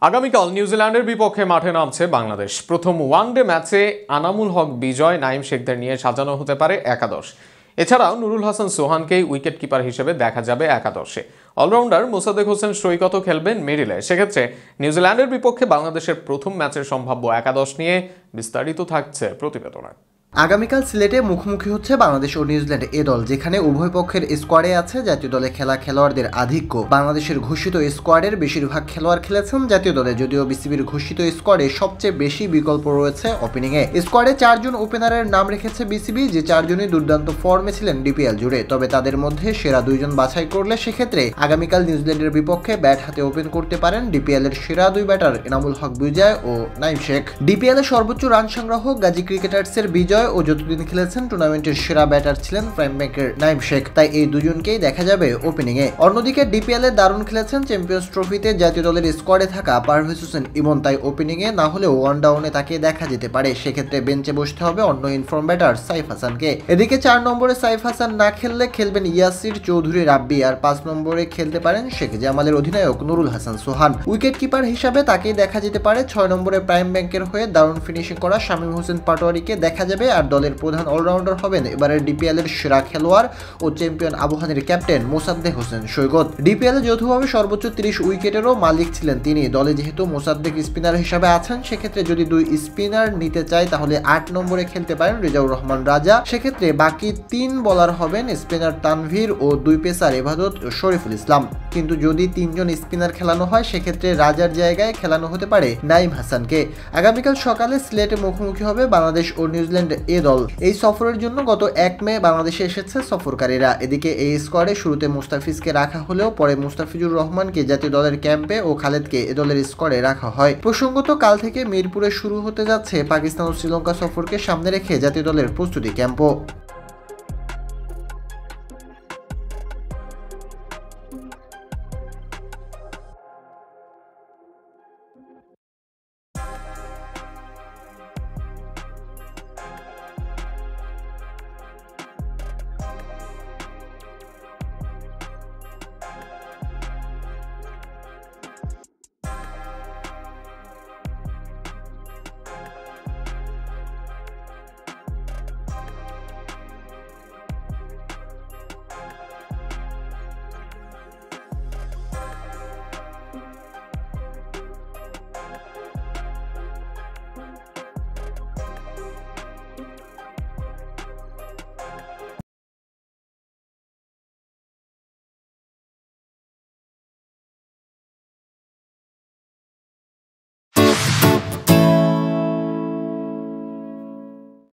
আগামীকাল নিউজিল্যান্ডের বিপক্ষে মাঠে নামছে বাংলাদেশ। প্রথম ওয়ানডে ম্যাচে আনামুল হক বিজয়, নাইম শেখদের নিয়ে সাজানো হতে পারে একাদশ। এছাড়াও নুরুল হাসান সোহানকেই উইকেট কিপার হিসেবে দেখা যাবে একাদশে। অলরাউন্ডার মোসাদ্দেক হোসেন সৈকতও খেলবেন মিডিলে। সেক্ষেত্রে নিউজিল্যান্ডের বিপক্ষে বাংলাদেশের প্রথম ম্যাচের সম্ভাব্য একাদশ নিয়ে বিস্তারিত থাকছে প্রতিবেদনে। আগামীকাল সিলেটে মুখোমুখি হচ্ছে বাংলাদেশ ও নিউজিল্যান্ড এ দল, যেখানে উভয় পক্ষের স্কোয়াডে আছে জাতীয় দলে খেলা খেলোয়াড়দের আধিক্য। বাংলাদেশের ঘোষিত স্কোয়াডের বেশিরভাগ খেলোয়াড় খেলেছেন জাতীয় দলে, যদিও বিসিবির ঘোষিত স্কোয়াডে সবচেয়ে বেশি বিকল্প রয়েছে ওপেনিংয়ে। স্কোয়াডে 4 জন ওপেনারের নাম রেখেছে বিসিবি, যে 4 জনই দুর্দান্ত ফর্মে ছিলেন ডিপিএল জুড়ে। তবে তাদের মধ্যে সেরা 2 জন বাছাই করলে সেক্ষেত্রে আগামীকাল নিউজিল্যান্ডের বিপক্ষে ব্যাট হাতে ওপেন করতে পারেন ডিপিএল এর সেরা 2 ব্যাটার এনামুল হক বিজয় ও নাইম শেখ। ডিপিএল এর সর্বোচ্চ রান সংগ্রাহক গাজী ক্রিকেটার্সের বিজয় ও যতদিন খেলেছেন টুর্নামেন্টের সেরা ব্যাটার ছিলেন প্রাইম ব্যাংকের নাইম শেখ, তাই এই দুজনকেই দেখা যাবে ওপেনিংয়ে। অন্যদিকে ডিপিএল এ দারুণ খেলেছেন চ্যাম্পিয়ন্স ট্রফিতে জাতীয় দলের স্কোয়াডে থাকা পারভেজ হোসেন ইমন, তাই ওপেনিংয়ে না হলেও ওয়ান ডাউনে তাকে দেখা যেতে পারে। সেক্ষেত্রে বেঞ্চে বসতে হবে অন্য ইনফর্ম ব্যাটার সাইফ হাসানকে। এদিকে 4 নম্বরে সাইফ হাসান না খেললে খেলবেন ইয়াসির চৌধুরী রাব্বি, আর 5 নম্বরে খেলতে পারেন শেখ জামালের অধিনায়ক নুরুল হাসান সোহান। উইকেট কিপার হিসাবে তাকেই দেখা যেতে পারে 6 নম্বরে প্রাইম ব্যাংকের হয়ে দারুণ ফিনিশিং করা শামীম হোসেন পাটোয়ারিকে দেখা যাবে। আর দলের প্রধান অলরাউন্ডার হবেন এবারের ডিপিএল এর সেরা খেলোয়াড় ও চ্যাম্পিয়ন আবাহনীর ক্যাপ্টেন মোসাদ্দেক হোসেন সৈকত। ডিপিএল এ যৌথভাবে সর্বোচ্চ 30 উইকেটেরও মালিক ছিলেন তিনি। দলে যেহেতু মোসাদ্দেক স্পিনার হিসাবে আছেন, সেক্ষেত্রে যদি 2 স্পিনার নিতে চায় তাহলে 8 নম্বরে খেলতে পারেন রেজাউর রহমান রাজা। সেক্ষেত্রে বাকি 3 বোলার হবেন স্পিনার তানভীর ও 2 পেসার এবাদত ও শরীফুল ইসলাম। কিন্তু যদি 3 জন স্পিনার খেলানো হয়, সেক্ষেত্রে রাজার জায়গায় খেলানো হতে পারে নাইম হাসানকে। আগামীকাল সকালে সিলেটে মুখোমুখি হবে বাংলাদেশ ও নিউজিল্যান্ড এ দল। এই সফরের জন্য গত 1 মে বাংলাদেশে এসেছে সফরকারীরা। এদিকে এই স্কোয়াডে শুরুতে মুস্তাফিজকে রাখা হলেও পরে মুস্তাফিজুর রহমানকে জাতীয় দলের ক্যাম্পে ও খালেদকে এ দলের স্কোয়াডে রাখা হয়। প্রসঙ্গত, কাল থেকে মিরপুরে শুরু হতে যাচ্ছে পাকিস্তান ও শ্রীলঙ্কা সফরকে সামনে রেখে জাতীয় দলের প্রস্তুতি ক্যাম্পও।